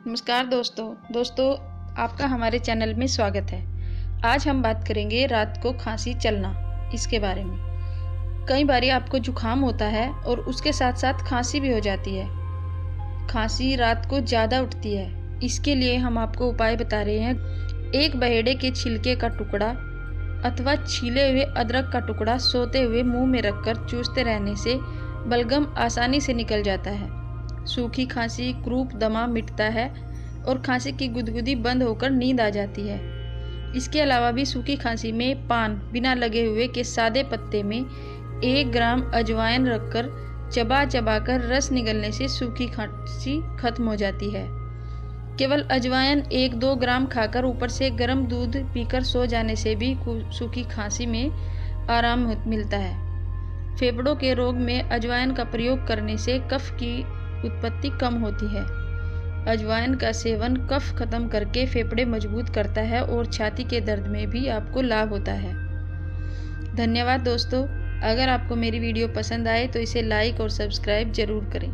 नमस्कार दोस्तों आपका हमारे चैनल में स्वागत है। आज हम बात करेंगे रात को खांसी चलना इसके बारे में। कई बारी आपको जुखाम होता है और उसके साथ साथ खांसी भी हो जाती है। खांसी रात को ज़्यादा उठती है, इसके लिए हम आपको उपाय बता रहे हैं। एक बहेड़े के छिलके का टुकड़ा अथवा छीले हुए अदरक का टुकड़ा सोते हुए मुंह में रखकर चूसते रहने से बलगम आसानी से निकल जाता है। सूखी खांसी, क्रूप दमा मिटता है और खांसी की गुदगुदी बंद होकर नींद आ जाती है। इसके अलावा भी सूखी खांसी में पान बिना लगे हुए के सादे पत्ते में 1 ग्राम अजवाइन रखकर चबा चबा कर रस निगलने से सूखी खांसी खत्म हो जाती है। केवल अजवाइन 1-2 ग्राम खाकर ऊपर से गर्म दूध पीकर सो जाने से भी सूखी खांसी में आराम मिलता है। फेफड़ों के रोग में अजवाइन का प्रयोग करने से कफ की उत्पत्ति कम होती है। अजवाइन का सेवन कफ खत्म करके फेफड़े मजबूत करता है और छाती के दर्द में भी आपको लाभ होता है। धन्यवाद दोस्तों। अगर आपको मेरी वीडियो पसंद आए तो इसे लाइक और सब्सक्राइब जरूर करें।